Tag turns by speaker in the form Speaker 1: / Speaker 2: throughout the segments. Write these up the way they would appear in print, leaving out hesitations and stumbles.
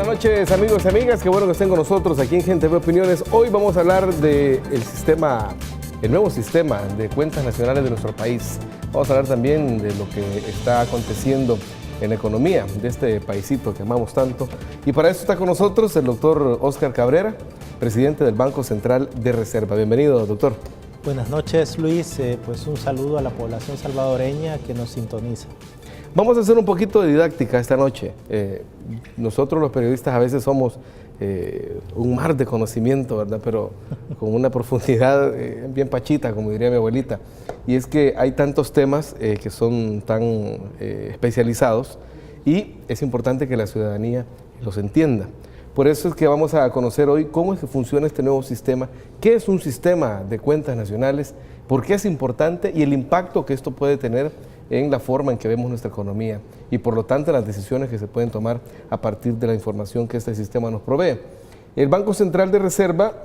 Speaker 1: Buenas noches, amigos y amigas, qué bueno que estén con nosotros aquí en Gente Ve Opiniones. Hoy vamos a hablar del nuevo sistema de cuentas nacionales de nuestro país. Vamos a hablar también de lo que está aconteciendo en la economía de este paisito que amamos tanto. Y para eso está con nosotros el doctor Óscar Cabrera, presidente del Banco Central de Reserva. Bienvenido, doctor.
Speaker 2: Buenas noches, Luis. Pues un saludo a la población salvadoreña que nos sintoniza.
Speaker 1: Vamos a hacer un poquito de didáctica esta noche. Nosotros los periodistas a veces somos un mar de conocimiento, ¿verdad? Pero con una profundidad bien pachita, como diría mi abuelita. Y es que hay tantos temas que son tan especializados y es importante que la ciudadanía los entienda. Por eso es que vamos a conocer hoy cómo es que funciona este nuevo sistema, qué es un sistema de cuentas nacionales, por qué es importante y el impacto que esto puede tener en la forma en que vemos nuestra economía y por lo tanto las decisiones que se pueden tomar a partir de la información que este sistema nos provee. El Banco Central de Reserva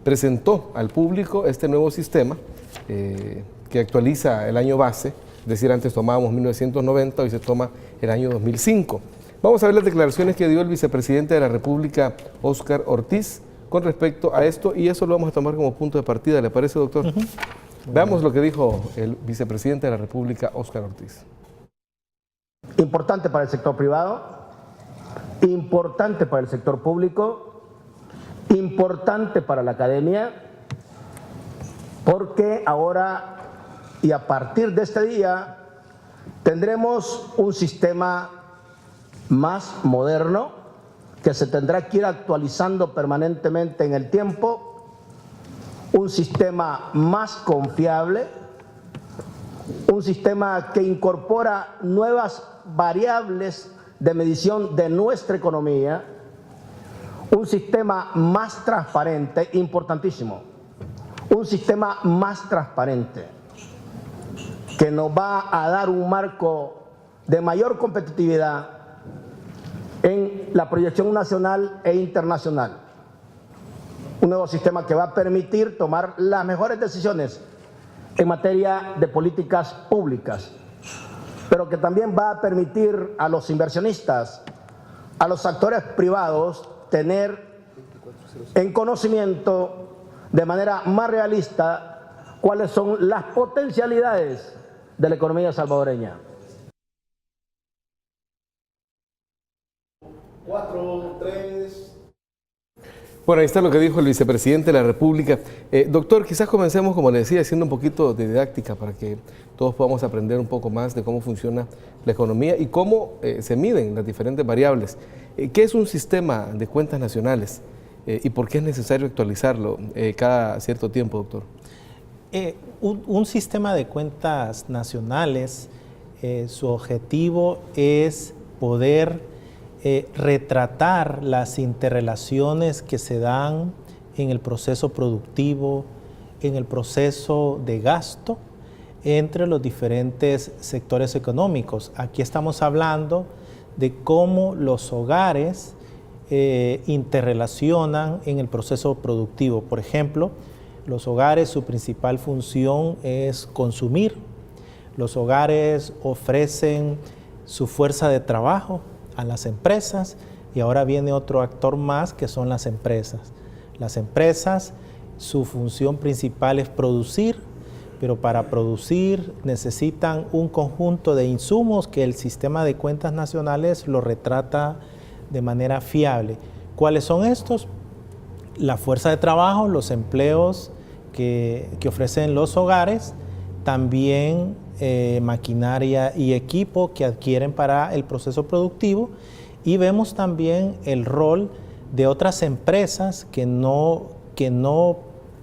Speaker 1: presentó al público este nuevo sistema que actualiza el año base, es decir, antes tomábamos 1990, hoy se toma el año 2005. Vamos a ver las declaraciones que dio el vicepresidente de la República, Óscar Ortiz, con respecto a esto, y eso lo vamos a tomar como punto de partida. ¿Le parece, doctor? Veamos lo que dijo el vicepresidente de la República, Óscar Ortiz.
Speaker 3: Importante para el sector privado, importante para el sector público, importante para la academia, porque ahora y a partir de este día tendremos un sistema más moderno que se tendrá que ir actualizando permanentemente en el tiempo, un sistema más confiable, un sistema que incorpora nuevas variables de medición de nuestra economía, un sistema más transparente, importantísimo, un sistema más transparente que nos va a dar un marco de mayor competitividad en la proyección nacional e internacional. Un nuevo sistema que va a permitir tomar las mejores decisiones en materia de políticas públicas, pero que también va a permitir a los inversionistas, a los actores privados, tener en conocimiento de manera más realista cuáles son las potencialidades de la economía salvadoreña.
Speaker 1: 4, 3... Bueno, ahí está lo que dijo el vicepresidente de la República. Doctor, quizás comencemos, como le decía, haciendo un poquito de didáctica para que todos podamos aprender un poco más de cómo funciona la economía y cómo se miden las diferentes variables. ¿Qué es un sistema de cuentas nacionales y por qué es necesario actualizarlo cada cierto tiempo, doctor?
Speaker 2: Un sistema de cuentas nacionales, su objetivo es poder retratar las interrelaciones que se dan en el proceso productivo, en el proceso de gasto entre los diferentes sectores económicos. Aquí estamos hablando de cómo los hogares interrelacionan en el proceso productivo. Por ejemplo, los hogares, su principal función es consumir. Los hogares ofrecen su fuerza de trabajo a las empresas y ahora viene otro actor más que son las empresas. Las empresas, su función principal es producir, pero para producir necesitan un conjunto de insumos que el sistema de cuentas nacionales lo retrata de manera fiable. ¿Cuáles son estos? La fuerza de trabajo, los empleos que ofrecen los hogares, también maquinaria y equipo que adquieren para el proceso productivo, y vemos también el rol de otras empresas que no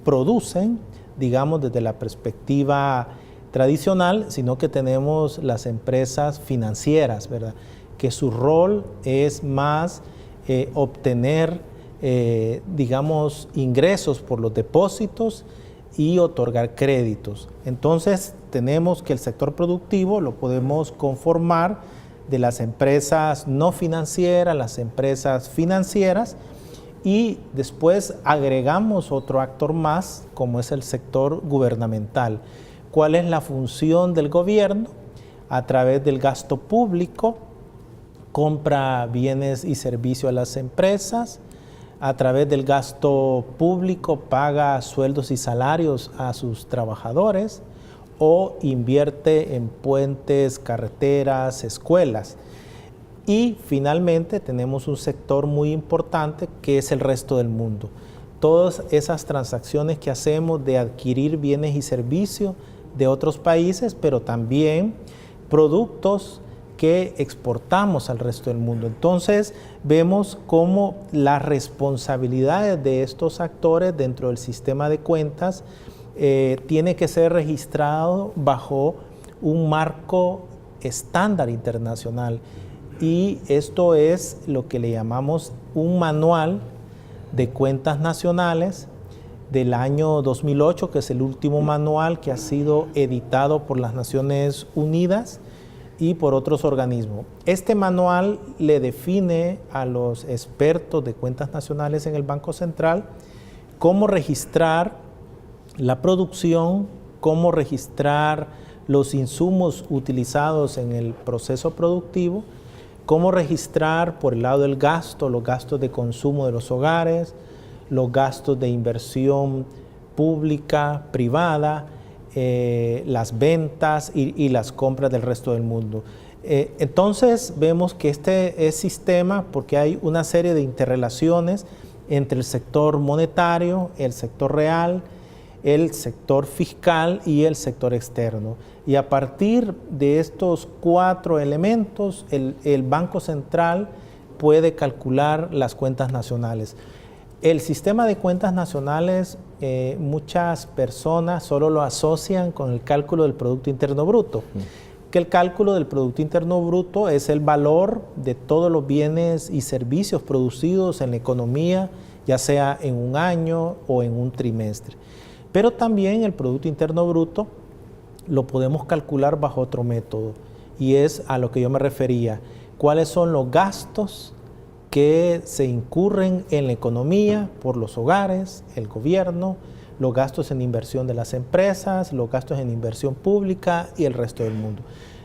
Speaker 2: producen, digamos, desde la perspectiva tradicional, sino que tenemos las empresas financieras, ¿verdad? Que su rol es más obtener, digamos, ingresos por los depósitos y otorgar créditos. Entonces tenemos que el sector productivo lo podemos conformar de las empresas no financieras, las empresas financieras, y después agregamos otro actor más, como es el sector gubernamental. ¿Cuál es la función del gobierno? A través del gasto público compra bienes y servicios a las empresas, a través del gasto público paga sueldos y salarios a sus trabajadores o invierte en puentes, carreteras, escuelas. Y finalmente tenemos un sector muy importante que es el resto del mundo. Todas esas transacciones que hacemos de adquirir bienes y servicios de otros países, pero también productos que exportamos al resto del mundo. Entonces vemos cómo las responsabilidades de estos actores dentro del sistema de cuentas tiene que ser registrado bajo un marco estándar internacional. Y esto es lo que le llamamos un manual de cuentas nacionales del año 2008, que es el último manual que ha sido editado por las Naciones Unidas y por otros organismos. Este manual le define a los expertos de cuentas nacionales en el Banco Central cómo registrar la producción, cómo registrar los insumos utilizados en el proceso productivo, cómo registrar por el lado del gasto, los gastos de consumo de los hogares, los gastos de inversión pública, privada, las ventas y las compras del resto del mundo. Entonces vemos que este es sistema porque hay una serie de interrelaciones entre el sector monetario, el sector real, el sector fiscal y el sector externo. Y a partir de estos 4 elementos, el Banco Central puede calcular las cuentas nacionales. El sistema de cuentas nacionales, muchas personas solo lo asocian con el cálculo del Producto Interno Bruto, que el cálculo del Producto Interno Bruto es el valor de todos los bienes y servicios producidos en la economía, ya sea en un año o en un trimestre. Pero también el Producto Interno Bruto lo podemos calcular bajo otro método, y es a lo que yo me refería. ¿Cuáles son los gastos que se incurren en la economía por los hogares, el gobierno, los gastos en inversión de las empresas, los gastos en inversión pública y el resto del mundo?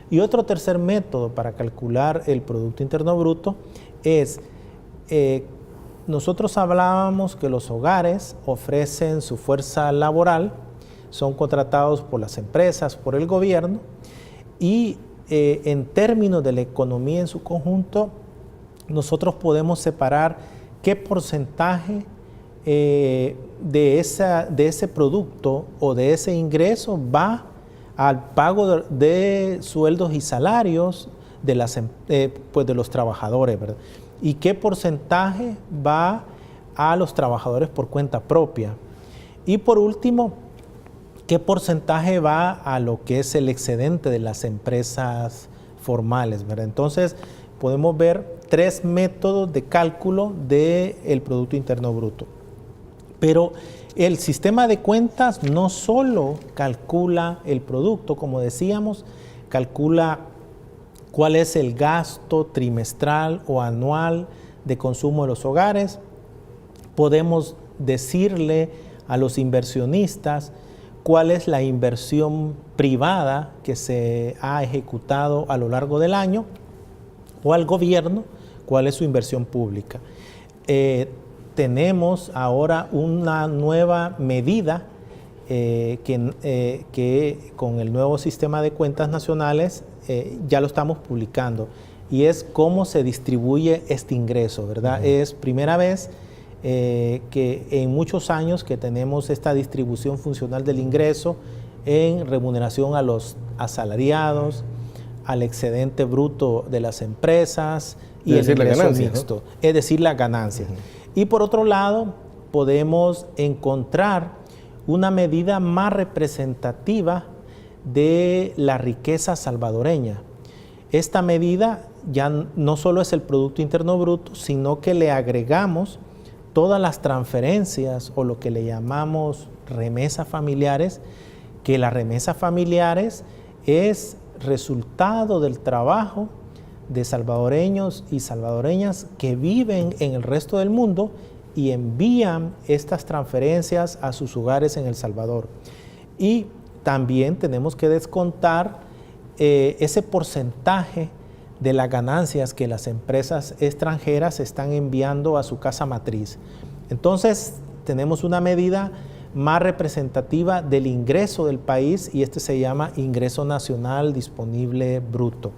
Speaker 2: Y otro tercer método para calcular el Producto Interno Bruto es, nosotros hablábamos que los hogares ofrecen su fuerza laboral, son contratados por las empresas, por el gobierno, y en términos de la economía en su conjunto, nosotros podemos separar qué porcentaje de ese producto o de ese ingreso va al pago de sueldos y salarios de los trabajadores, ¿verdad? Y qué porcentaje va a los trabajadores por cuenta propia. Y por último, qué porcentaje va a lo que es el excedente de las empresas formales, ¿verdad? Entonces, podemos ver 3 métodos de cálculo del Producto Interno Bruto. Pero el sistema de cuentas no solo calcula el producto, como decíamos, calcula cuál es el gasto trimestral o anual de consumo de los hogares. Podemos decirle a los inversionistas cuál es la inversión privada que se ha ejecutado a lo largo del año, o al gobierno cuál es su inversión pública. Tenemos ahora una nueva medida que con el nuevo sistema de cuentas nacionales ya lo estamos publicando, y es cómo se distribuye este ingreso, ¿verdad? Es primera vez que en muchos años que tenemos esta distribución funcional del ingreso en remuneración a los asalariados, al excedente bruto de las empresas y el ingreso mixto, ¿no? Es decir, las ganancias. Y por otro lado, podemos encontrar una medida más representativa de la riqueza salvadoreña. Esta medida ya no solo es el Producto Interno Bruto, sino que le agregamos todas las transferencias o lo que le llamamos remesas familiares, que las remesas familiares es resultado del trabajo de salvadoreños y salvadoreñas que viven en el resto del mundo y envían estas transferencias a sus hogares en El Salvador. Y también tenemos que descontar ese porcentaje de las ganancias que las empresas extranjeras están enviando a su casa matriz. Entonces, tenemos una medida más representativa del ingreso del país y este se llama ingreso nacional disponible bruto.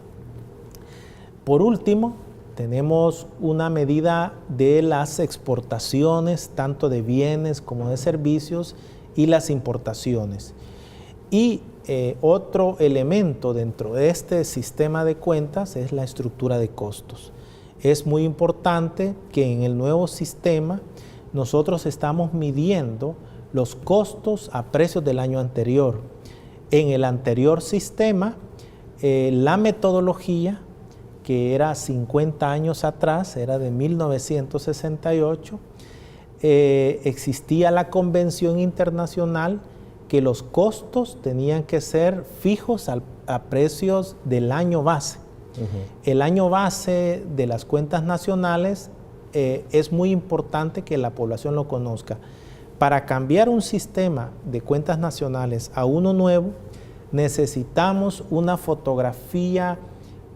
Speaker 2: Por último, tenemos una medida de las exportaciones, tanto de bienes como de servicios, y las importaciones. Y otro elemento dentro de este sistema de cuentas es la estructura de costos. Es muy importante que en el nuevo sistema nosotros estamos midiendo los costos a precios del año anterior. En el anterior sistema, la metodología, que era 50 años atrás, era de 1968, existía la convención internacional que los costos tenían que ser fijos a precios del año base. El año base de las cuentas nacionales es muy importante que la población lo conozca. Para cambiar un sistema de cuentas nacionales a uno nuevo, necesitamos una fotografía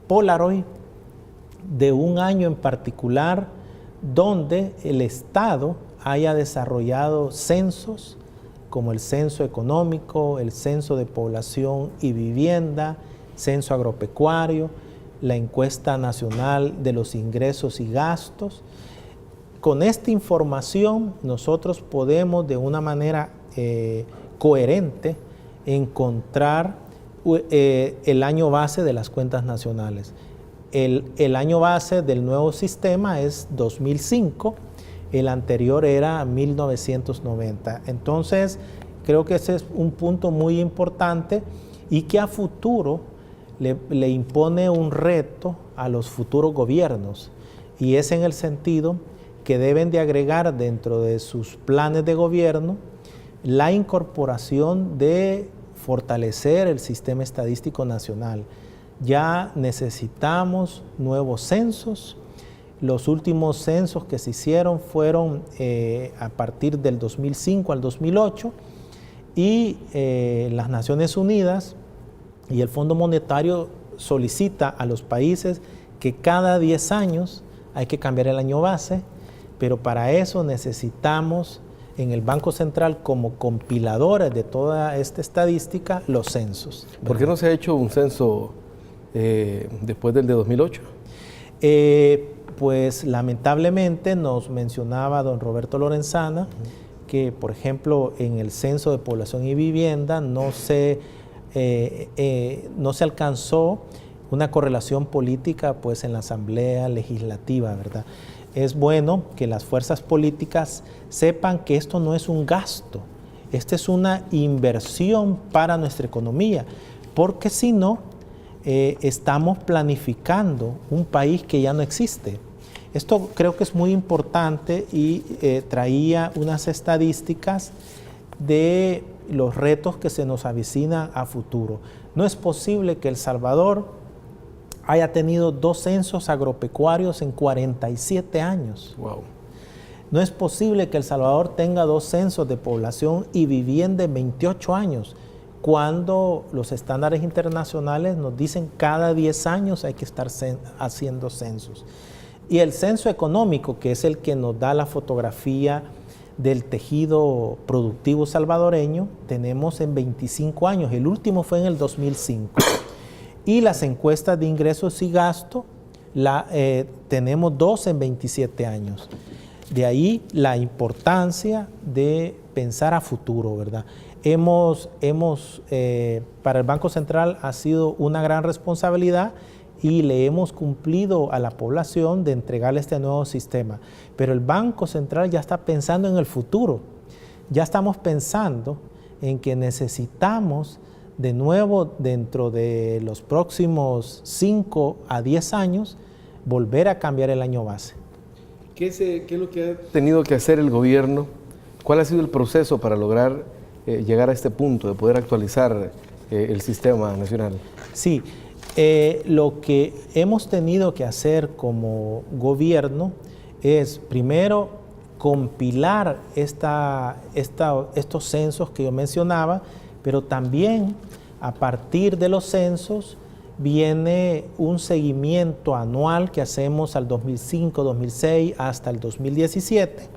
Speaker 2: Polaroid de un año en particular donde el Estado haya desarrollado censos como el censo económico, el censo de población y vivienda, censo agropecuario, la encuesta nacional de los ingresos y gastos. Con esta información nosotros podemos de una manera coherente encontrar el año base de las cuentas nacionales. El año base del nuevo sistema es 2005, el anterior era 1990. Entonces, creo que ese es un punto muy importante y que a futuro le impone un reto a los futuros gobiernos, y es en el sentido que deben de agregar dentro de sus planes de gobierno la incorporación de fortalecer el sistema estadístico nacional. Ya necesitamos nuevos censos. Los últimos censos que se hicieron fueron a partir del 2005 al 2008 y las Naciones Unidas y el Fondo Monetario solicita a los países que cada 10 años hay que cambiar el año base, pero para eso necesitamos en el Banco Central como compiladores de toda esta estadística los censos.
Speaker 1: ¿Por qué no se ha hecho un censo después del de 2008?
Speaker 2: Pues lamentablemente nos mencionaba don Roberto Lorenzana que, por ejemplo, en el censo de población y vivienda no se alcanzó una correlación política pues en la Asamblea Legislativa, ¿verdad? Es bueno que las fuerzas políticas sepan que esto no es un gasto, esta es una inversión para nuestra economía, porque si no, estamos planificando un país que ya no existe. Esto creo que es muy importante y traía unas estadísticas de los retos que se nos avecinan a futuro. No es posible que El Salvador haya tenido 2 censos agropecuarios en 47 años.
Speaker 1: Wow.
Speaker 2: No es posible que El Salvador tenga 2 censos de población y vivienda en 28 años, cuando los estándares internacionales nos dicen cada 10 años hay que estar haciendo censos. Y el censo económico, que es el que nos da la fotografía del tejido productivo salvadoreño, tenemos en 25 años, el último fue en el 2005. Y las encuestas de ingresos y gastos tenemos 2 en 27 años. De ahí la importancia de pensar a futuro, ¿verdad? Para el Banco Central ha sido una gran responsabilidad y le hemos cumplido a la población de entregarle este nuevo sistema. Pero el Banco Central ya está pensando en el futuro. Ya estamos pensando en que necesitamos de nuevo, dentro de los próximos 5 a 10 años, volver a cambiar el año base.
Speaker 1: ¿Qué es lo que ha tenido que hacer el gobierno? ¿Cuál ha sido el proceso para lograr llegar a este punto de poder actualizar el sistema nacional? Sí,
Speaker 2: lo que hemos tenido que hacer como gobierno es primero compilar estos censos que yo mencionaba, pero también a partir de los censos viene un seguimiento anual que hacemos al 2005, 2006 hasta el 2017,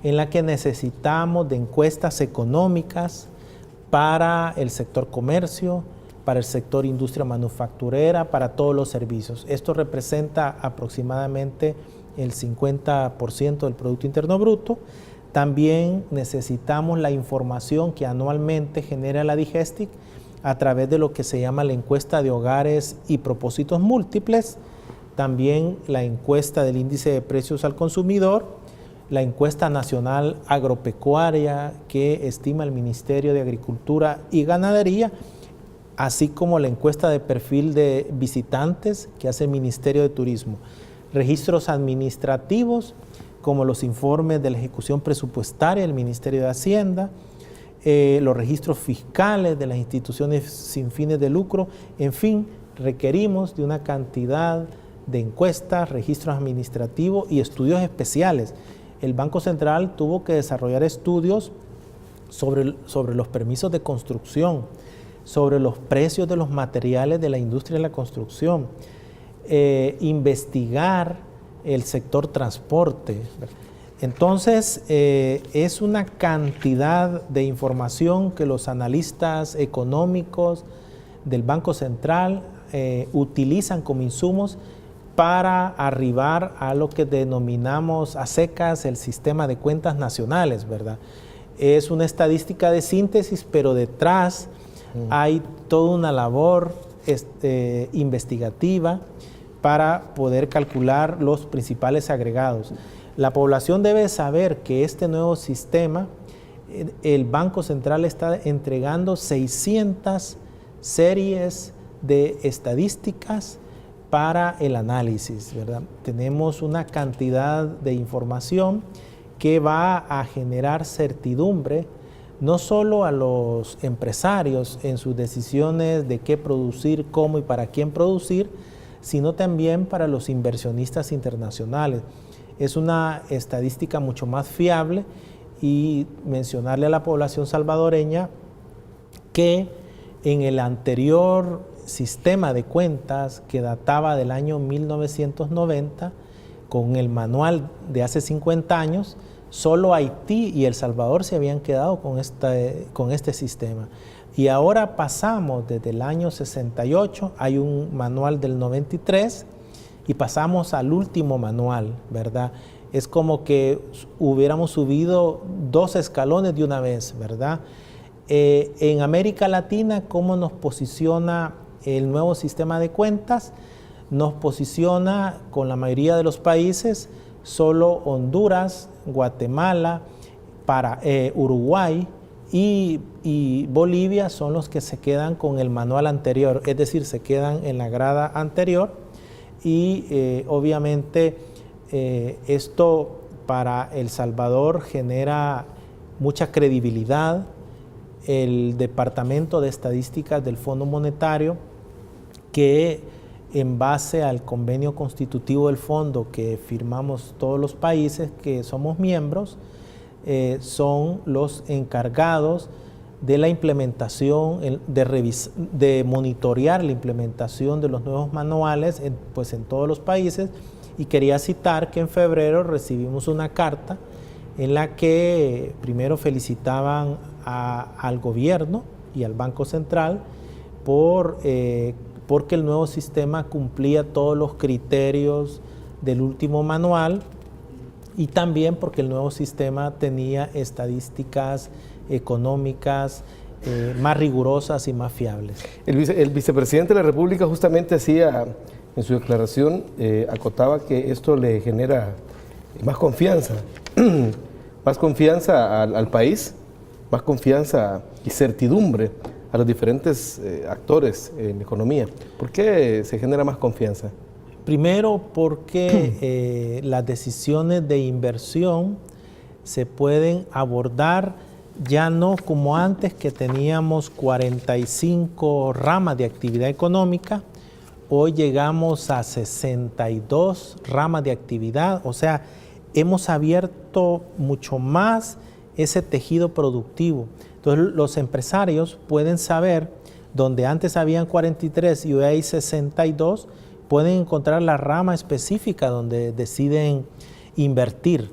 Speaker 2: en la que necesitamos de encuestas económicas para el sector comercio, para el sector industria manufacturera, para todos los servicios. Esto representa aproximadamente el 50% del Producto Interno Bruto. También necesitamos la información que anualmente genera la Digestic a través de lo que se llama la encuesta de hogares y propósitos múltiples, también la encuesta del índice de precios al consumidor, la encuesta nacional agropecuaria que estima el Ministerio de Agricultura y Ganadería, así como la encuesta de perfil de visitantes que hace el Ministerio de Turismo, registros administrativos como los informes de la ejecución presupuestaria del Ministerio de Hacienda, los registros fiscales de las instituciones sin fines de lucro. En fin, requerimos de una cantidad de encuestas, registros administrativos y estudios especiales. El Banco Central tuvo que desarrollar estudios sobre los permisos de construcción, sobre los precios de los materiales de la industria de la construcción, investigar el sector transporte. Entonces, es una cantidad de información que los analistas económicos del Banco Central utilizan como insumos para arribar a lo que denominamos a secas el sistema de cuentas nacionales, ¿verdad? Es una estadística de síntesis, pero detrás hay toda una labor investigativa para poder calcular los principales agregados. La población debe saber que este nuevo sistema, el Banco Central está entregando 600 series de estadísticas para el análisis, ¿verdad? Tenemos una cantidad de información que va a generar certidumbre no solo a los empresarios en sus decisiones de qué producir, cómo y para quién producir, sino también para los inversionistas internacionales. Es una estadística mucho más fiable, y mencionarle a la población salvadoreña que en el anterior sistema de cuentas, que databa del año 1990, con el manual de hace 50 años, solo Haití y El Salvador se habían quedado con este sistema. Y ahora pasamos desde el año 68, hay un manual del 93, y pasamos al último manual, ¿verdad? Es como que hubiéramos subido 2 escalones de una vez, ¿verdad? En América Latina, ¿cómo nos posiciona el nuevo sistema de cuentas? Nos posiciona con la mayoría de los países, solo Honduras, Guatemala, Uruguay y Bolivia son los que se quedan con el manual anterior, es decir, se quedan en la grada anterior. Y obviamente esto para El Salvador genera mucha credibilidad. El Departamento de Estadísticas del Fondo Monetario, que en base al convenio constitutivo del fondo que firmamos todos los países que somos miembros, son los encargados de la implementación, de monitorear la implementación de los nuevos manuales en todos los países. Y quería citar que en febrero recibimos una carta en la que primero felicitaban al gobierno y al Banco Central porque el nuevo sistema cumplía todos los criterios del último manual, y también porque el nuevo sistema tenía estadísticas económicas más rigurosas y más fiables.
Speaker 1: El vicepresidente de la República justamente hacía, en su declaración, acotaba que esto le genera más confianza, al país, más confianza y certidumbre a los diferentes actores en la economía. ¿Por qué se genera más confianza?
Speaker 2: Primero, porque las decisiones de inversión se pueden abordar ya no como antes, que teníamos 45 ramas de actividad económica. Hoy llegamos a 62 ramas de actividad, o sea, hemos abierto mucho más ese tejido productivo. Entonces, los empresarios pueden saber donde antes habían 43 y hoy hay 62, pueden encontrar la rama específica donde deciden invertir.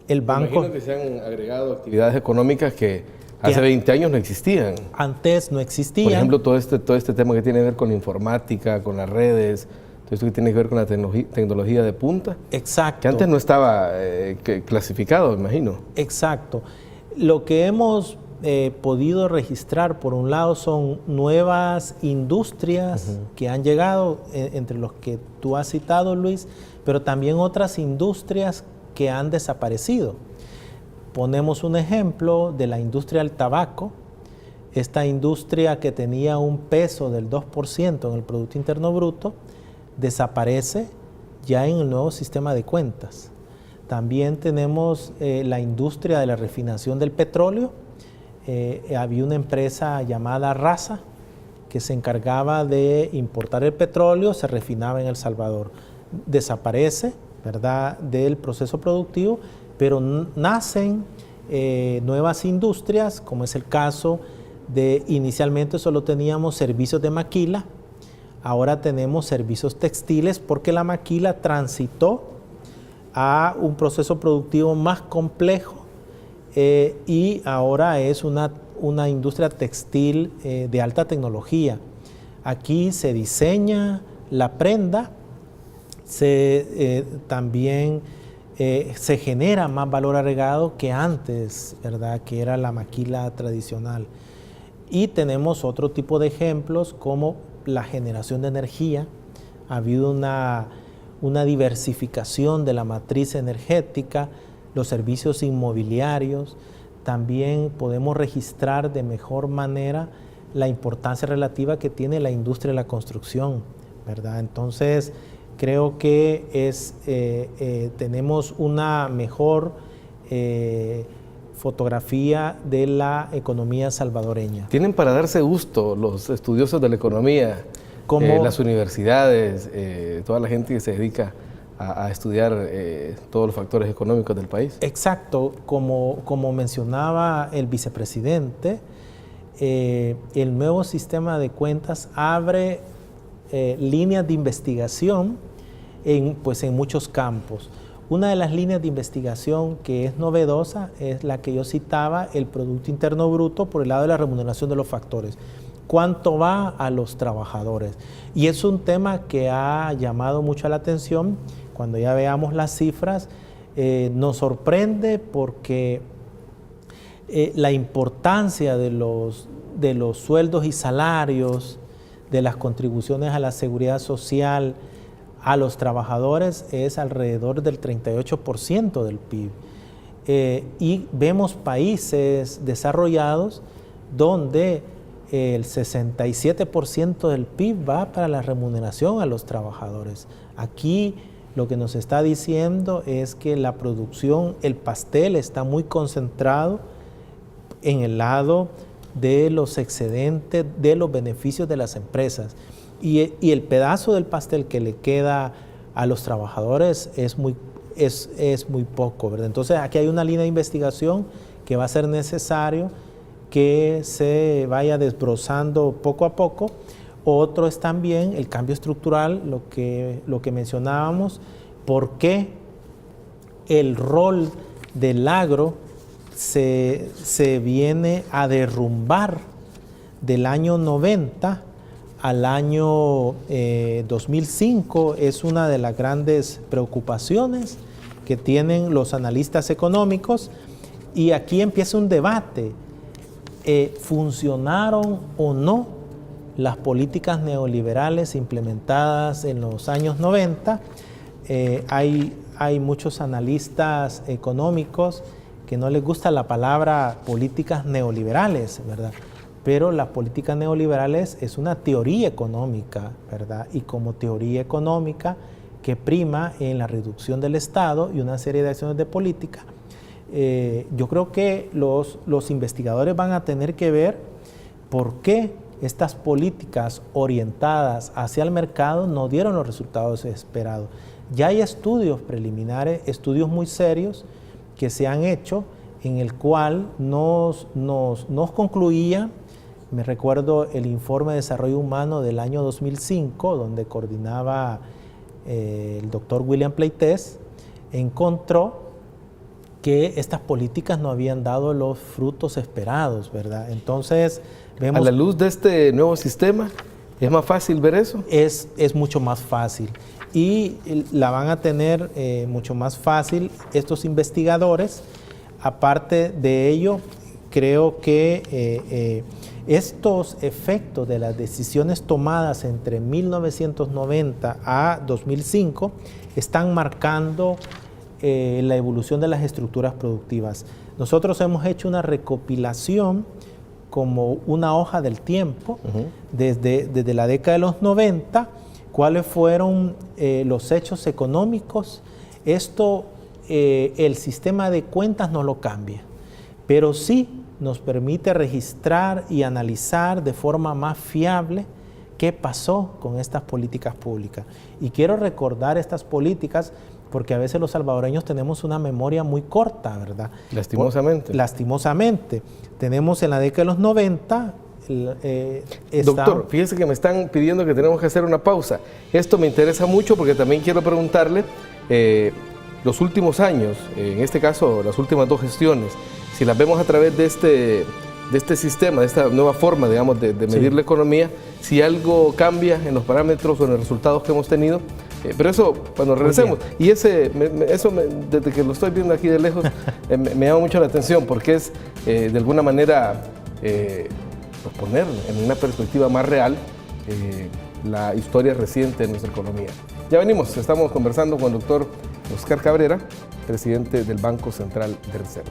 Speaker 2: El banco...
Speaker 1: Imagino que se han agregado actividades económicas que hace 20 años no existían.
Speaker 2: Antes no existían.
Speaker 1: Por ejemplo, todo este tema que tiene que ver con la informática, con las redes, todo esto que tiene que ver con la tecnología de punta.
Speaker 2: Exacto.
Speaker 1: Que antes no estaba clasificado, me imagino.
Speaker 2: Exacto. Lo que hemos podido registrar, por un lado, son nuevas industrias que han llegado, entre los que tú has citado, Luis, pero también otras industrias que han desaparecido. Ponemos un ejemplo de la industria del tabaco, esta industria que tenía un peso del 2% en el Producto Interno Bruto, desaparece ya en el nuevo sistema de cuentas. También tenemos la industria de la refinación del petróleo. Había una empresa llamada Rasa que se encargaba de importar el petróleo, se refinaba en El Salvador. Desaparece, ¿verdad?, del proceso productivo, pero nacen nuevas industrias, como es el caso de, inicialmente solo teníamos servicios de maquila, ahora tenemos servicios textiles porque la maquila transitó a un proceso productivo más complejo y ahora es una industria textil de alta tecnología. Aquí se diseña la prenda, también se genera más valor agregado que antes, ¿verdad?, que era la maquila tradicional. Y tenemos otro tipo de ejemplos como la generación de energía. Ha habido una diversificación de la matriz energética, los servicios inmobiliarios. También podemos registrar de mejor manera la importancia relativa que tiene la industria de la construcción, ¿verdad? Entonces, creo que tenemos una mejor fotografía de la economía salvadoreña.
Speaker 1: ¿Tienen para darse gusto los estudiosos de la economía, las universidades, toda la gente que se dedica a estudiar todos los factores económicos del país?
Speaker 2: Exacto, como mencionaba el vicepresidente, el nuevo sistema de cuentas abre líneas de investigación en muchos campos. Una de las líneas de investigación que es novedosa es la que yo citaba, el Producto Interno Bruto por el lado de la remuneración de los factores. ¿Cuánto va a los trabajadores? Y es un tema que ha llamado mucho la atención. Cuando ya veamos las cifras, nos sorprende porque la importancia de los sueldos y salarios, de las contribuciones a la seguridad social, a los trabajadores es alrededor del 38% del PIB. Y vemos países desarrollados donde el 67% del PIB va para la remuneración a los trabajadores. Aquí lo que nos está diciendo es que la producción, el pastel está muy concentrado en el lado de los excedentes, de los beneficios de las empresas. Y el pedazo del pastel que le queda a los trabajadores es muy poco, ¿verdad? Entonces aquí hay una línea de investigación que va a ser necesario que se vaya desbrozando poco a poco. Otro es también el cambio estructural, lo que mencionábamos, por qué el rol del agro se viene a derrumbar del año 90 al año 2005, es una de las grandes preocupaciones que tienen los analistas económicos, y aquí empieza un debate. ¿Funcionaron o no las políticas neoliberales implementadas en los años 90? Hay muchos analistas económicos que no les gusta la palabra políticas neoliberales, ¿verdad? Pero las políticas neoliberales es una teoría económica, ¿verdad? Y como teoría económica que prima en la reducción del Estado y una serie de acciones de política, yo creo que los investigadores van a tener que ver por qué estas políticas orientadas hacia el mercado no dieron los resultados esperados. Ya hay estudios preliminares, estudios muy serios que se han hecho en el cual nos concluía Me recuerdo el informe de desarrollo humano del año 2005, donde coordinaba el doctor William Pleites, encontró que estas políticas no habían dado los frutos esperados, ¿verdad? Entonces, vemos...
Speaker 1: A la luz de este nuevo sistema, ¿es más fácil ver eso?
Speaker 2: Es mucho más fácil. Y la van a tener mucho más fácil estos investigadores. Aparte de ello, creo que estos efectos de las decisiones tomadas entre 1990 a 2005 están marcando la evolución de las estructuras productivas. Nosotros hemos hecho una recopilación como una hoja del tiempo, desde la década de los 90, cuáles fueron los hechos económicos. Esto, el sistema de cuentas no lo cambia, pero sí nos permite registrar y analizar de forma más fiable qué pasó con estas políticas públicas. Y quiero recordar estas políticas porque a veces los salvadoreños tenemos una memoria muy corta, ¿verdad?
Speaker 1: Lastimosamente.
Speaker 2: Lastimosamente. Tenemos en la década de los 90...
Speaker 1: Doctor, fíjese que me están pidiendo que tenemos que hacer una pausa. Esto me interesa mucho porque también quiero preguntarle los últimos años, en este caso las últimas 2 gestiones, si las vemos a través de este sistema, de esta nueva forma, digamos, de medir la economía, si algo cambia en los parámetros o en los resultados que hemos tenido. Pero eso cuando regresemos. Y eso, desde que lo estoy viendo aquí de lejos, me llama mucho la atención porque es de alguna manera pues poner en una perspectiva más real la historia reciente de nuestra economía. Ya venimos, estamos conversando con el doctor Óscar Cabrera, presidente del Banco Central de Reserva.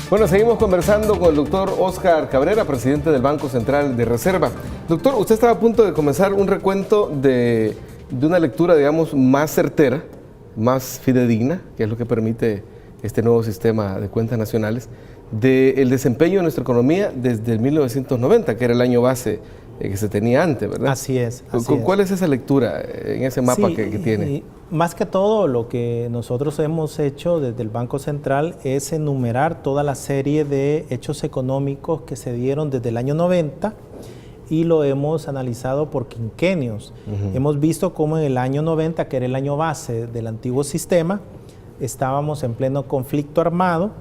Speaker 1: Bueno, seguimos conversando con el doctor Óscar Cabrera, presidente del Banco Central de Reserva. Doctor, usted estaba a punto de comenzar un recuento de una lectura, digamos, más certera, más fidedigna, que es lo que permite este nuevo sistema de cuentas nacionales, del desempeño de nuestra economía desde el 1990, que era el año base que se tenía antes, ¿verdad?
Speaker 2: Así es.
Speaker 1: ¿Cuál es esa lectura en ese mapa que tiene?
Speaker 2: Y más que todo, lo que nosotros hemos hecho desde el Banco Central es enumerar toda la serie de hechos económicos que se dieron desde el año 90 y lo hemos analizado por quinquenios. Hemos visto cómo en el año 90, que era el año base del antiguo sistema, estábamos en pleno conflicto armado,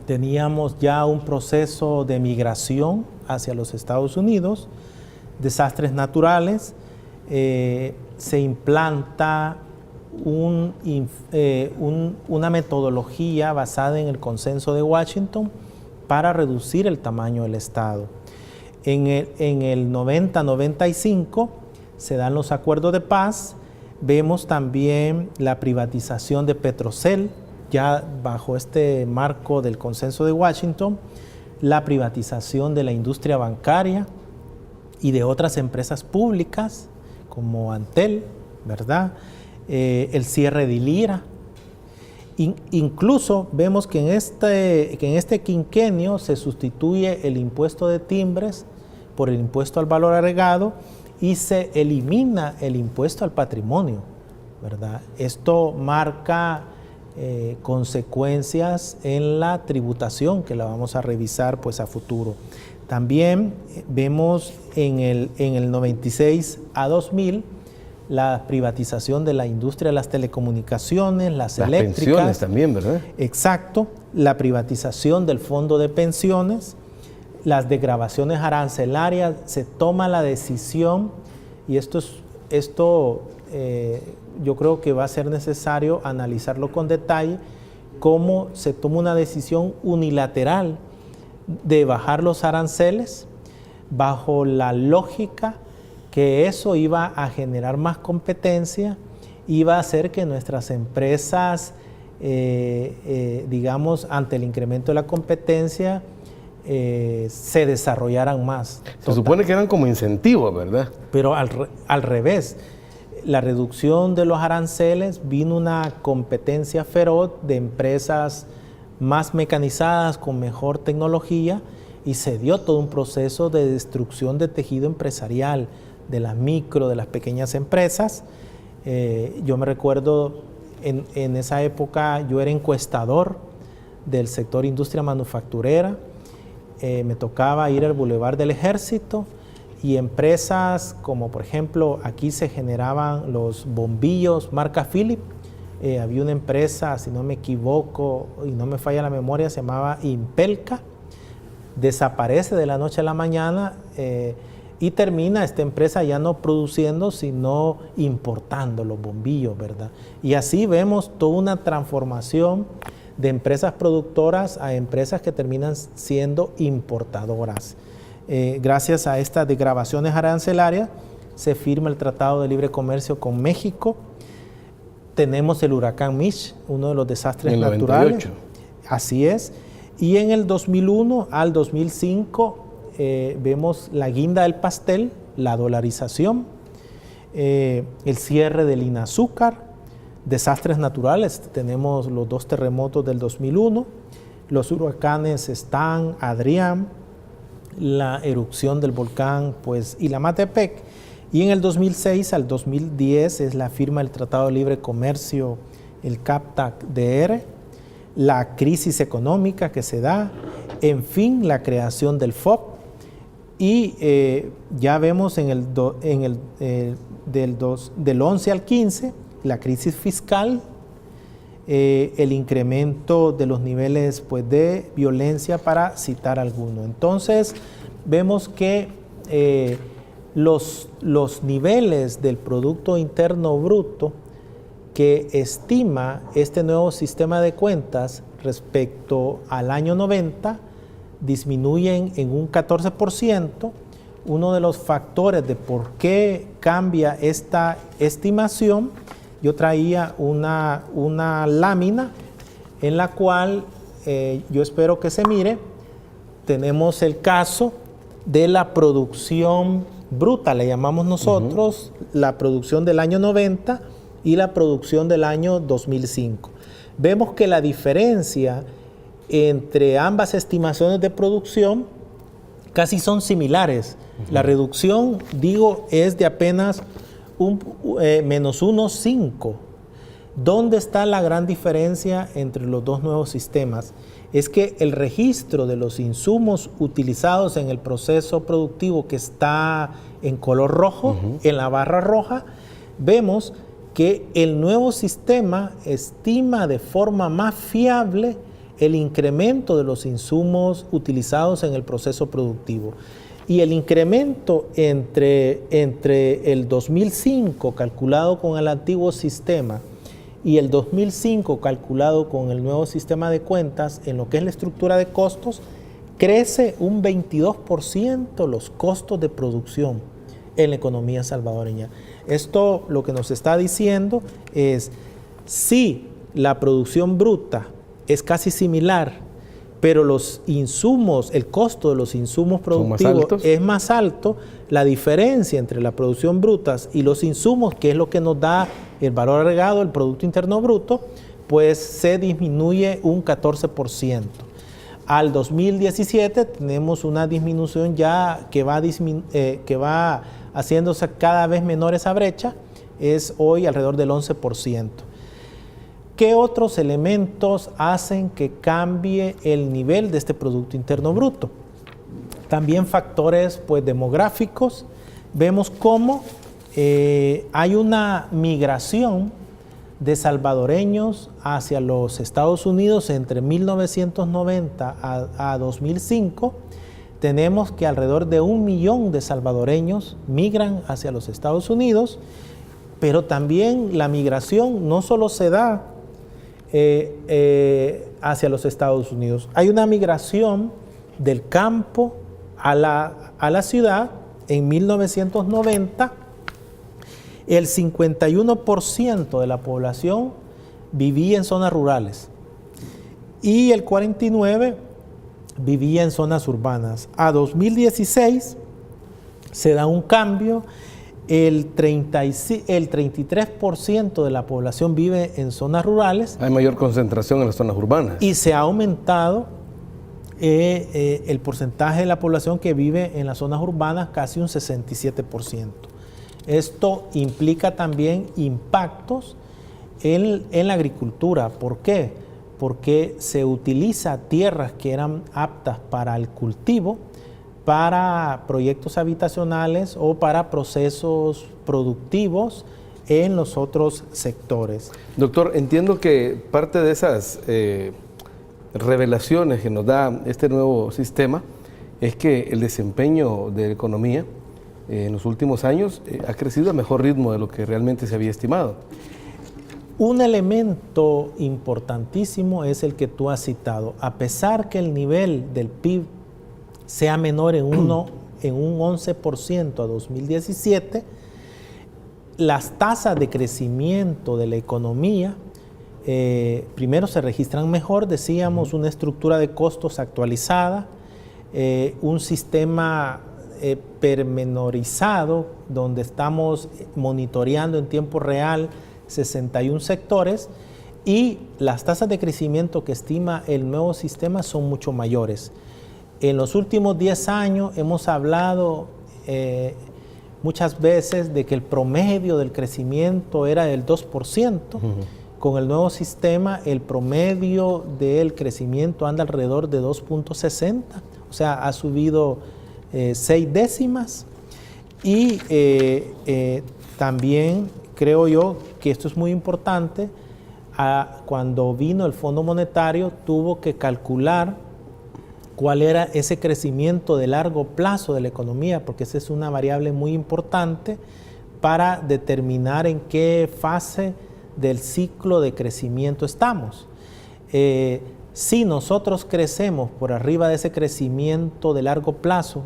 Speaker 2: teníamos ya un proceso de migración hacia los Estados Unidos, desastres naturales, se implanta una metodología basada en el consenso de Washington para reducir el tamaño del Estado. En el 90-95 se dan los acuerdos de paz, vemos también la privatización de Petrocel, ya bajo este marco del consenso de Washington, la privatización de la industria bancaria y de otras empresas públicas como Antel, ¿verdad? El cierre de Ilira. Incluso vemos que en este quinquenio se sustituye el impuesto de timbres por el impuesto al valor agregado y se elimina el impuesto al patrimonio, ¿verdad? Esto marca consecuencias en la tributación que la vamos a revisar pues a futuro. También vemos en el 96 a 2000 la privatización de la industria de las telecomunicaciones, las eléctricas. Las pensiones
Speaker 1: también, ¿verdad?
Speaker 2: Exacto, la privatización del fondo de pensiones, las desgravaciones arancelarias, se toma la decisión y esto yo creo que va a ser necesario analizarlo con detalle, cómo se toma una decisión unilateral de bajar los aranceles bajo la lógica que eso iba a generar más competencia, iba a hacer que nuestras empresas, digamos, ante el incremento de la competencia, se desarrollaran más.
Speaker 1: Se supone que eran como incentivos, ¿verdad?
Speaker 2: Pero al revés, la reducción de los aranceles vino una competencia feroz de empresas más mecanizadas, con mejor tecnología, y se dio todo un proceso de destrucción de tejido empresarial, de las micro, de las pequeñas empresas. Yo me recuerdo, en esa época yo era encuestador del sector industria manufacturera. Me tocaba ir al Boulevard del Ejército, y empresas como, por ejemplo, aquí se generaban los bombillos marca Philips. Había una empresa, si no me equivoco y no me falla la memoria, se llamaba Impelca. Desaparece de la noche a la mañana y termina esta empresa ya no produciendo, sino importando los bombillos, ¿verdad? Y así vemos toda una transformación de empresas productoras a empresas que terminan siendo importadoras. Gracias a estas desgravaciones arancelarias se firma el Tratado de Libre Comercio con México. Tenemos el huracán Mitch, uno de los desastres naturales. 98. Así es. Y en el 2001 al 2005 vemos la guinda del pastel, la dolarización, el cierre del INAZÚCAR, desastres naturales. Tenemos los 2 terremotos del 2001, los huracanes Stan, Adrián, la erupción del volcán Ilamatepec, y en el 2006 al 2010 es la firma del Tratado de Libre Comercio, el CAPTAC-DR, la crisis económica que se da, en fin, la creación del FOB, y ya vemos del 11 al 15 la crisis fiscal, el incremento de los niveles de violencia, para citar alguno. Entonces vemos que los niveles del Producto Interno Bruto que estima este nuevo sistema de cuentas respecto al año 90 disminuyen en un 14%. Uno de los factores de por qué cambia esta estimación, yo traía una lámina en la cual yo espero que se mire. tenemos el caso de la producción bruta, le llamamos nosotros, la producción del año 90 y la producción del año 2005. Vemos que la diferencia entre ambas estimaciones de producción casi son similares. La reducción, digo, es de apenas menos 1,5. ¿Dónde está la gran diferencia entre los dos nuevos sistemas? Es que el registro de los insumos utilizados en el proceso productivo, que está en color rojo, en la barra roja, vemos que el nuevo sistema estima de forma más fiable el incremento de los insumos utilizados en el proceso productivo. Y el incremento entre el 2005 calculado con el antiguo sistema y el 2005 calculado con el nuevo sistema de cuentas, en lo que es la estructura de costos, crece un 22% los costos de producción en la economía salvadoreña. Esto lo que nos está diciendo es, si la producción bruta es casi similar, pero los insumos, el costo de los insumos productivos es más alto, la diferencia entre la producción bruta y los insumos, que es lo que nos da el valor agregado, el Producto Interno Bruto, pues se disminuye un 14%. Al 2017 tenemos una disminución ya que va haciéndose cada vez menor esa brecha, es hoy alrededor del 11%. ¿Qué otros elementos hacen que cambie el nivel de este Producto Interno Bruto? También factores demográficos. Vemos cómo hay una migración de salvadoreños hacia los Estados Unidos entre 1990 a 2005. Tenemos que alrededor de 1 millón de salvadoreños migran hacia los Estados Unidos, pero también la migración no solo se da hacia los Estados Unidos. Hay una migración del campo a la ciudad. En 1990, el 51% de la población vivía en zonas rurales y el 49% vivía en zonas urbanas. A 2016 se da un cambio, el 33% de la población vive en zonas rurales.
Speaker 1: Hay mayor concentración en las zonas urbanas.
Speaker 2: Y se ha aumentado el porcentaje de la población que vive en las zonas urbanas, casi un 67%. Esto implica también impactos en la agricultura. ¿Por qué? Porque se utiliza tierras que eran aptas para el cultivo, para proyectos habitacionales o para procesos productivos en los otros sectores.
Speaker 1: Doctor, entiendo que parte de esas revelaciones que nos da este nuevo sistema es que el desempeño de la economía en los últimos años ha crecido a mejor ritmo de lo que realmente se había estimado.
Speaker 2: Un elemento importantísimo es el que tú has citado. A pesar que el nivel del PIB sea menor en un 11% a 2017, las tasas de crecimiento de la economía primero se registran mejor, decíamos, una estructura de costos actualizada, un sistema pormenorizado donde estamos monitoreando en tiempo real 61 sectores, y las tasas de crecimiento que estima el nuevo sistema son mucho mayores. En los últimos 10 años hemos hablado muchas veces de que el promedio del crecimiento era del 2%. Con el nuevo sistema, el promedio del crecimiento anda alrededor de 2.60, o sea, ha subido 6 décimas. Y también creo yo que esto es muy importante. Cuando vino el Fondo Monetario, tuvo que calcular cuál era ese crecimiento de largo plazo de la economía, porque esa es una variable muy importante para determinar en qué fase del ciclo de crecimiento estamos. Si nosotros crecemos por arriba de ese crecimiento de largo plazo,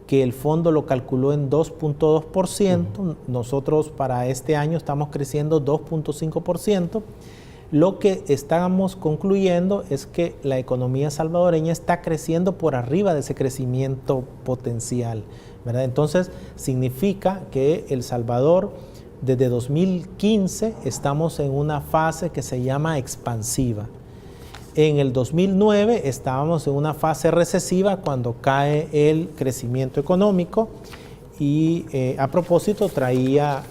Speaker 2: que el fondo lo calculó en 2.2%, nosotros para este año estamos creciendo 2.5%, lo que estamos concluyendo es que la economía salvadoreña está creciendo por arriba de ese crecimiento potencial, ¿verdad? Entonces, significa que El Salvador, desde 2015, estamos en una fase que se llama expansiva. En el 2009 estábamos en una fase recesiva cuando cae el crecimiento económico, y a propósito traía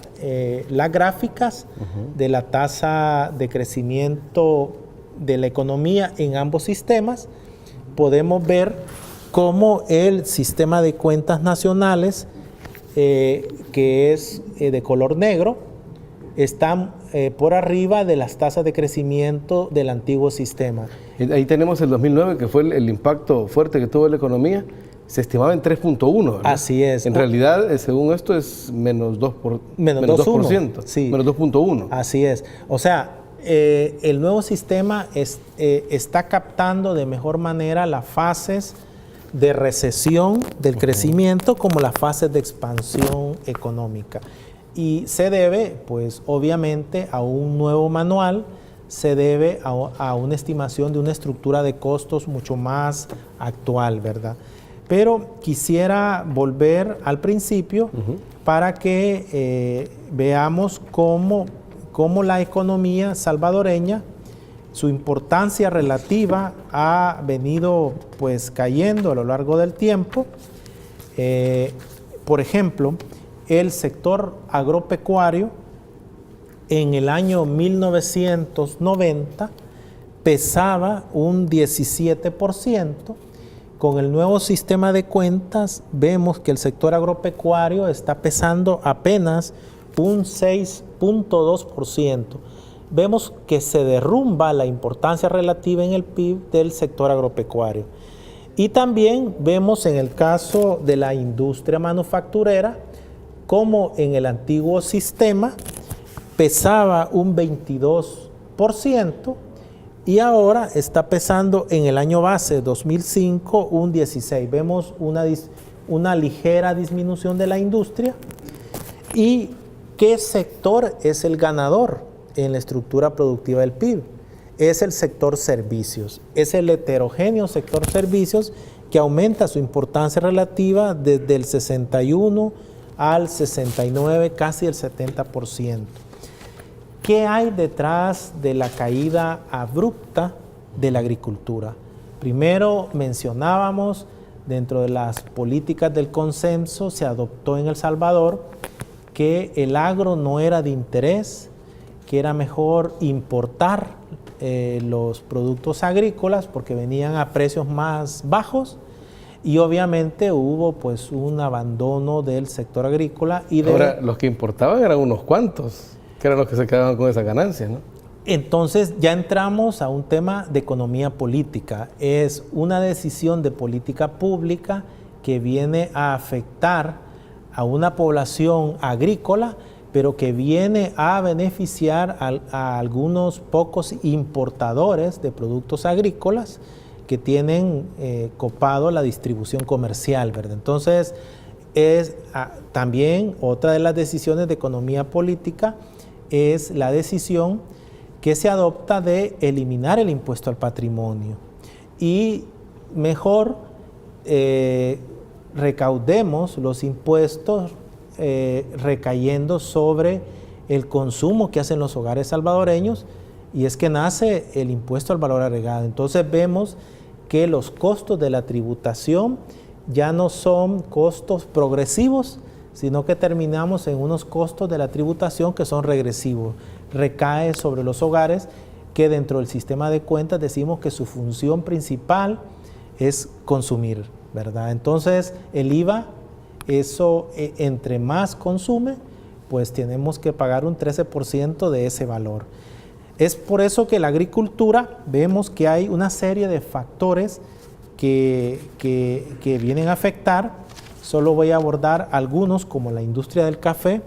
Speaker 2: las gráficas de la tasa de crecimiento de la economía en ambos sistemas. Podemos ver cómo el sistema de cuentas nacionales, que es de color negro, está por arriba de las tasas de crecimiento del antiguo sistema.
Speaker 1: Ahí tenemos el 2009, que fue el impacto fuerte que tuvo la economía. Se estimaba en 3.1, ¿verdad?
Speaker 2: Así es.
Speaker 1: En realidad, según esto, es menos 2%.
Speaker 2: Sí.
Speaker 1: Menos 2.1.
Speaker 2: Así es. O sea, el nuevo sistema está captando de mejor manera las fases de recesión del crecimiento como las fases de expansión económica. Y se debe, pues, obviamente, a un nuevo manual, se debe a una estimación de una estructura de costos mucho más actual, ¿verdad? Pero quisiera volver al principio para que veamos cómo la economía salvadoreña, su importancia relativa ha venido pues cayendo a lo largo del tiempo. Por ejemplo, el sector agropecuario en el año 1990 pesaba un 17%. Con el nuevo sistema de cuentas vemos que el sector agropecuario está pesando apenas un 6.2%. Vemos que se derrumba la importancia relativa en el PIB del sector agropecuario. Y también vemos en el caso de la industria manufacturera, como en el antiguo sistema pesaba un 22%, y ahora está pesando en el año base 2005 un 16%. Vemos una ligera disminución de la industria. ¿Y qué sector es el ganador en la estructura productiva del PIB? es el sector servicios. Es el heterogéneo sector servicios que aumenta su importancia relativa desde el 61 al 69, casi el 70%. ¿Qué hay detrás de la caída abrupta de la agricultura? Primero mencionábamos, dentro de las políticas del consenso se adoptó en El Salvador que el agro no era de interés, que era mejor importar los productos agrícolas porque venían a precios más bajos, y obviamente hubo pues un abandono del sector agrícola.
Speaker 1: Ahora, los que importaban eran unos cuantos, que eran los que se quedaban con esa ganancia, ¿no?
Speaker 2: Entonces ya entramos a un tema de economía política. Es una decisión de política pública que viene a afectar a una población agrícola, pero que viene a beneficiar a algunos pocos importadores de productos agrícolas que tienen copado la distribución comercial, ¿verdad? Entonces, también otra de las decisiones de economía política es la decisión que se adopta de eliminar el impuesto al patrimonio y mejor recaudemos los impuestos recayendo sobre el consumo que hacen los hogares salvadoreños, y es que nace el impuesto al valor agregado. Entonces vemos que los costos de la tributación ya no son costos progresivos, sino que terminamos en unos costos de la tributación que son regresivos. Recae sobre los hogares que dentro del sistema de cuentas decimos que su función principal es consumir, ¿verdad? Entonces el IVA, eso entre más consume, pues tenemos que pagar un 13% de ese valor. Es por eso que la agricultura, vemos que hay una serie de factores que vienen a afectar. Solo voy a abordar algunos, como la industria del café.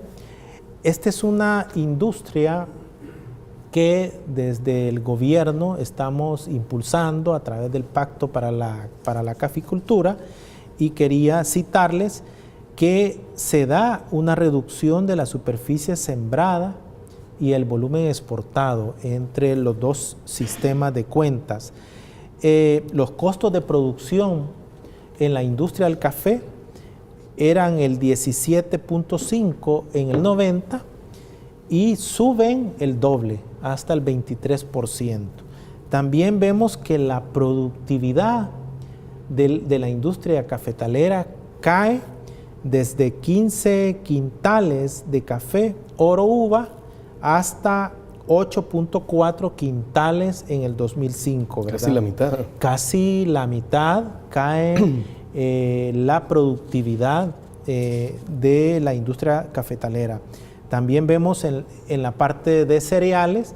Speaker 2: Esta es una industria que desde el gobierno estamos impulsando a través del Pacto para la Caficultura, y quería citarles que se da una reducción de la superficie sembrada y el volumen exportado entre los dos sistemas de cuentas. Los costos de producción en la industria del café eran el 17.5 en el 90 y suben el doble, hasta el 23%. También vemos que la productividad de la industria cafetalera cae desde 15 quintales de café oro uva hasta 8.4 quintales en el 2005, ¿verdad?
Speaker 1: Casi la mitad.
Speaker 2: Casi la mitad cae la productividad de la industria cafetalera. También vemos en la parte de cereales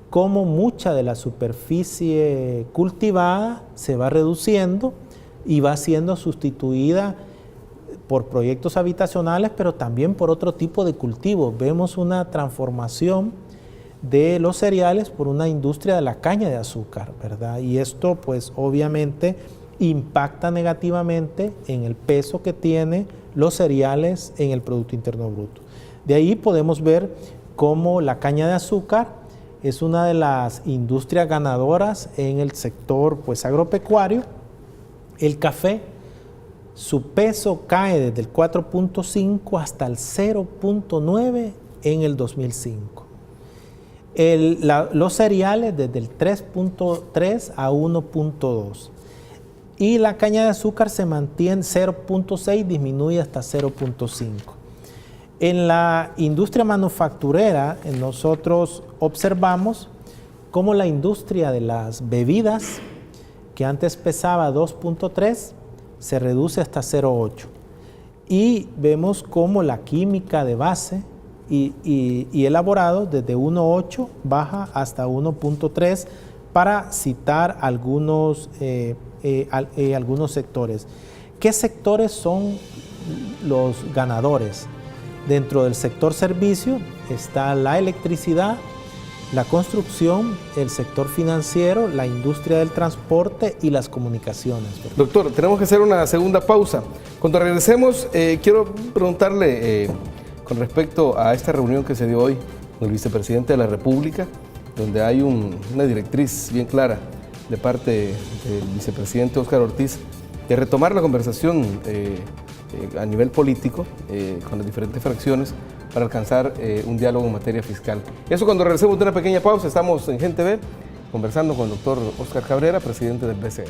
Speaker 2: cómo mucha de la superficie cultivada se va reduciendo y va siendo sustituida por proyectos habitacionales, pero también por otro tipo de cultivos. Vemos una transformación de los cereales por una industria de la caña de azúcar, ¿verdad? Y esto pues obviamente impacta negativamente en el peso que tienen los cereales en el Producto Interno Bruto. De ahí podemos ver cómo la caña de azúcar es una de las industrias ganadoras en el sector pues agropecuario. El café, su peso cae desde el 4.5 hasta el 0.9 en el 2005. Los cereales desde el 3.3 a 1.2. Y la caña de azúcar se mantiene 0.6, disminuye hasta 0.5. En la industria manufacturera, nosotros observamos cómo la industria de las bebidas, que antes pesaba 2.3, se reduce hasta 0.8. Y vemos cómo la química de base y elaborado desde 1.8 baja hasta 1.3, para citar algunos sectores. ¿Qué sectores son los ganadores? Dentro del sector servicio está la electricidad, la construcción, el sector financiero, la industria del transporte y las comunicaciones.
Speaker 1: Doctor, tenemos que hacer una segunda pausa. Cuando regresemos, quiero preguntarle con respecto a esta reunión que se dio hoy con el vicepresidente de la República, donde hay una directriz bien clara de parte del vicepresidente Óscar Ortiz de retomar la conversación a nivel político con las diferentes fracciones para alcanzar un diálogo en materia fiscal. Eso cuando regresemos de una pequeña pausa. Estamos en Gente B conversando con el doctor Óscar Cabrera, presidente del BCR.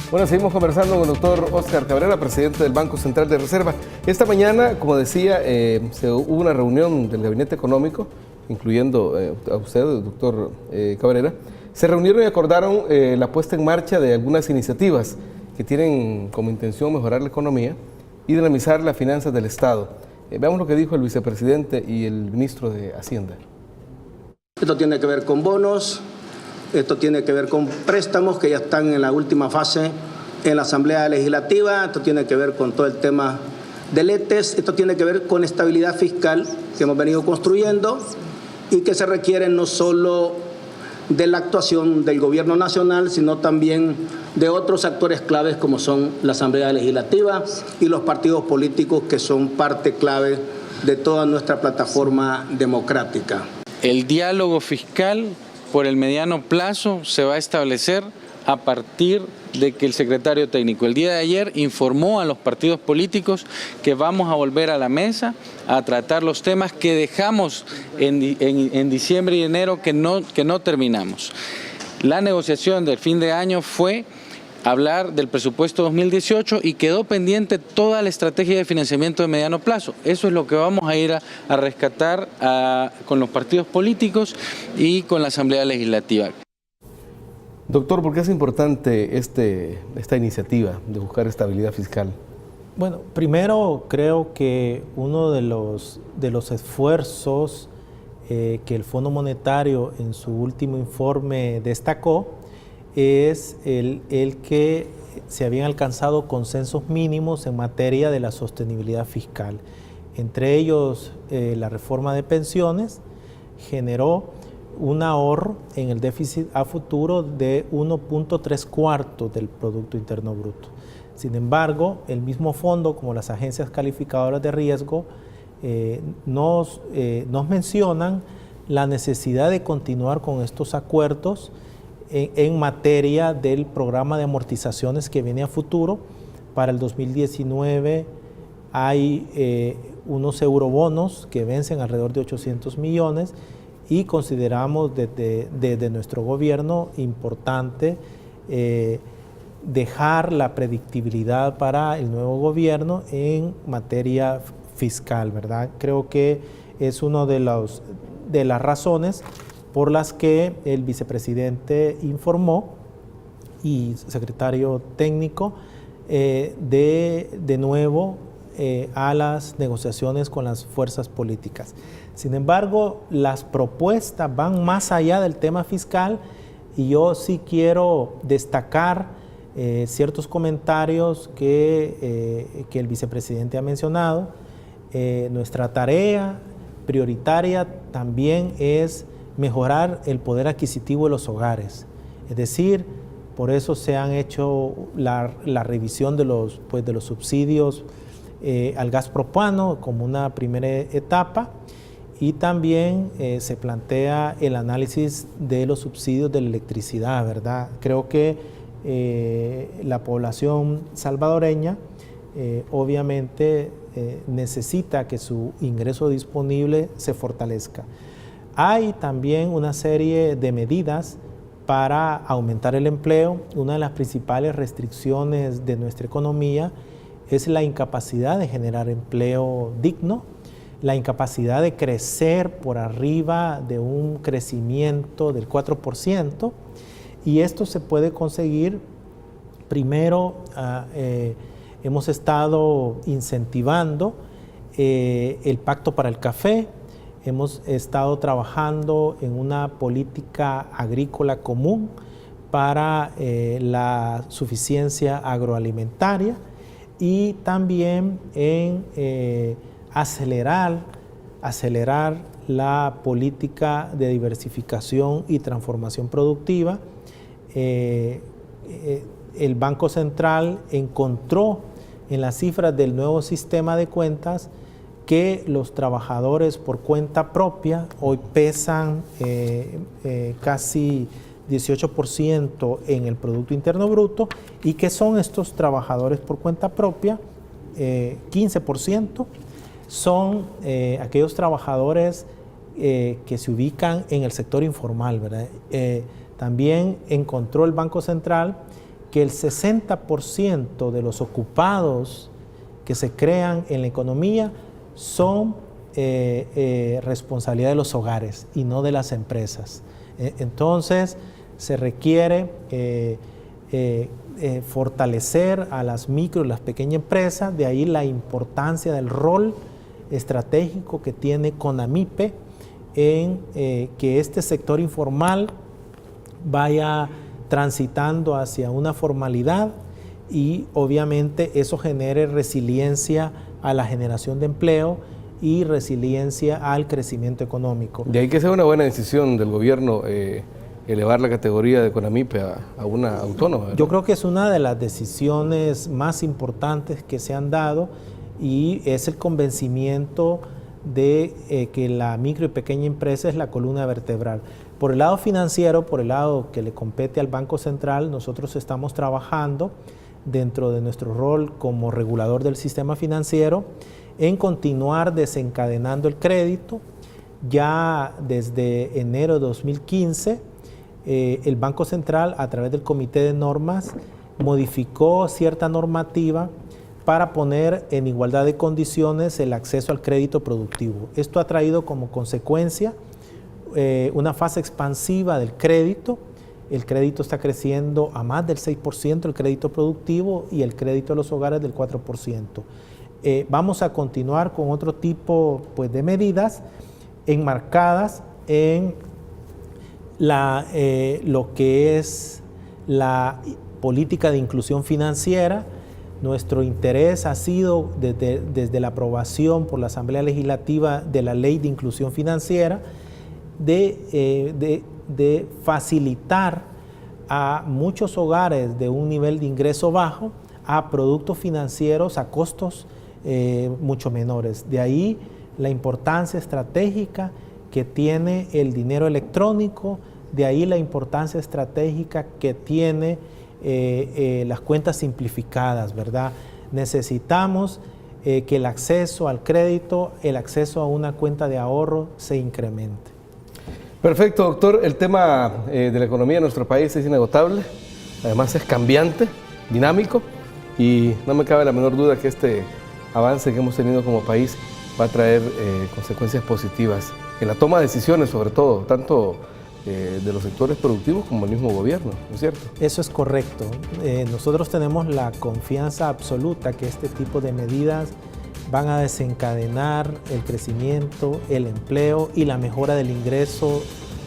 Speaker 1: Bueno, seguimos conversando con el doctor Óscar Cabrera, presidente del Banco Central de Reserva. Esta mañana, como decía, hubo una reunión del Gabinete Económico, incluyendo a usted, doctor Cabrera. Se reunieron y acordaron la puesta en marcha de algunas iniciativas que tienen como intención mejorar la economía y dinamizar las finanzas del Estado. Veamos lo que dijo el vicepresidente y el ministro de Hacienda.
Speaker 3: Esto tiene que ver con bonos. Esto tiene que ver con préstamos que ya están en la última fase en la Asamblea Legislativa. Esto tiene que ver con todo el tema de letes. Esto tiene que ver con estabilidad fiscal que hemos venido construyendo y que se requiere no solo de la actuación del Gobierno Nacional, sino también de otros actores claves como son la Asamblea Legislativa y los partidos políticos que son parte clave de toda nuestra plataforma democrática.
Speaker 4: El diálogo fiscal por el mediano plazo se va a establecer a partir de que el secretario técnico el día de ayer informó a los partidos políticos que vamos a volver a la mesa a tratar los temas que dejamos en diciembre y enero que no terminamos. La negociación del fin de año fue hablar del presupuesto 2018 y quedó pendiente toda la estrategia de financiamiento de mediano plazo. Eso es lo que vamos a ir a rescatar con los partidos políticos y con la Asamblea Legislativa.
Speaker 1: Doctor, ¿por qué es importante esta iniciativa de buscar estabilidad fiscal?
Speaker 2: Bueno, primero creo que uno de los esfuerzos que el Fondo Monetario en su último informe destacó es el que se habían alcanzado consensos mínimos en materia de la sostenibilidad fiscal. Entre ellos, la reforma de pensiones generó un ahorro en el déficit a futuro de 1.3 del Producto Interno Bruto. Sin embargo, el mismo fondo, como las agencias calificadoras de riesgo, nos mencionan la necesidad de continuar con estos acuerdos en materia del programa de amortizaciones que viene a futuro. Para el 2019 hay unos eurobonos que vencen alrededor de 800 millones y consideramos desde nuestro gobierno importante dejar la predictibilidad para el nuevo gobierno en materia fiscal, ¿verdad? Creo que es una de las razones por las que el vicepresidente informó y secretario técnico de nuevo a las negociaciones con las fuerzas políticas. Sin embargo, las propuestas van más allá del tema fiscal y yo sí quiero destacar ciertos comentarios que el vicepresidente ha mencionado. Nuestra tarea prioritaria también es mejorar el poder adquisitivo de los hogares. Es decir, por eso se han hecho la revisión de los subsidios al gas propano como una primera etapa y también se plantea el análisis de los subsidios de la electricidad, ¿verdad? Creo que la población salvadoreña obviamente necesita que su ingreso disponible se fortalezca. Hay también una serie de medidas para aumentar el empleo. Una de las principales restricciones de nuestra economía es la incapacidad de generar empleo digno, la incapacidad de crecer por arriba de un crecimiento del 4%, y esto se puede conseguir. Primero, hemos estado incentivando el Pacto para el Café. Hemos estado trabajando en una política agrícola común para la suficiencia agroalimentaria y también en acelerar la política de diversificación y transformación productiva. El Banco Central encontró en las cifras del nuevo sistema de cuentas que los trabajadores por cuenta propia hoy pesan casi 18% en el Producto Interno Bruto, y que son estos trabajadores por cuenta propia, 15%, son aquellos trabajadores que se ubican en el sector informal, ¿verdad? También encontró el Banco Central que el 60% de los ocupados que se crean en la economía son responsabilidad de los hogares y no de las empresas. Entonces, se requiere fortalecer a las micro y las pequeñas empresas, de ahí la importancia del rol estratégico que tiene CONAMIPE en que este sector informal vaya transitando hacia una formalidad, y obviamente eso genere resiliencia a la generación de empleo y resiliencia al crecimiento económico.
Speaker 1: De ahí que sea una buena decisión del gobierno elevar la categoría de CONAMIPE a una autónoma, ¿verdad?
Speaker 2: Yo creo que es una de las decisiones más importantes que se han dado, y es el convencimiento de que la micro y pequeña empresa es la columna vertebral. Por el lado financiero, por el lado que le compete al Banco Central, nosotros estamos trabajando dentro de nuestro rol como regulador del sistema financiero en continuar desencadenando el crédito. Ya desde enero de 2015, el Banco Central, a través del Comité de Normas, modificó cierta normativa para poner en igualdad de condiciones el acceso al crédito productivo. Esto ha traído como consecuencia una fase expansiva del crédito. El crédito está creciendo a más del 6%, el crédito productivo, y el crédito a los hogares del 4%. Vamos a continuar con otro tipo, pues, de medidas enmarcadas en lo que es la política de inclusión financiera. Nuestro interés ha sido desde la aprobación por la Asamblea Legislativa de la Ley de Inclusión Financiera de facilitar a muchos hogares de un nivel de ingreso bajo a productos financieros a costos mucho menores. De ahí la importancia estratégica que tiene el dinero electrónico, de ahí la importancia estratégica que tiene las cuentas simplificadas, ¿verdad? Necesitamos que el acceso al crédito, el acceso a una cuenta de ahorro se incremente.
Speaker 1: Perfecto, doctor. El tema de la economía de nuestro país es inagotable, además es cambiante, dinámico, y no me cabe la menor duda que este avance que hemos tenido como país va a traer consecuencias positivas en la toma de decisiones, sobre todo, tanto de los sectores productivos como el mismo gobierno, ¿no es cierto?
Speaker 2: Eso es correcto. Nosotros tenemos la confianza absoluta que este tipo de medidas van a desencadenar el crecimiento, el empleo y la mejora del ingreso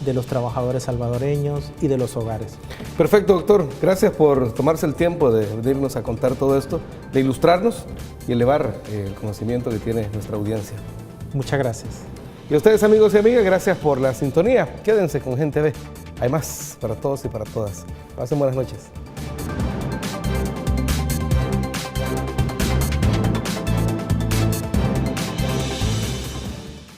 Speaker 2: de los trabajadores salvadoreños y de los hogares.
Speaker 1: Perfecto, doctor. Gracias por tomarse el tiempo de venirnos a contar todo esto, de ilustrarnos y elevar el conocimiento que tiene nuestra audiencia.
Speaker 2: Muchas gracias.
Speaker 1: Y a ustedes, amigos y amigas, gracias por la sintonía. Quédense con Gente Ve. Hay más para todos y para todas. Pasen buenas noches.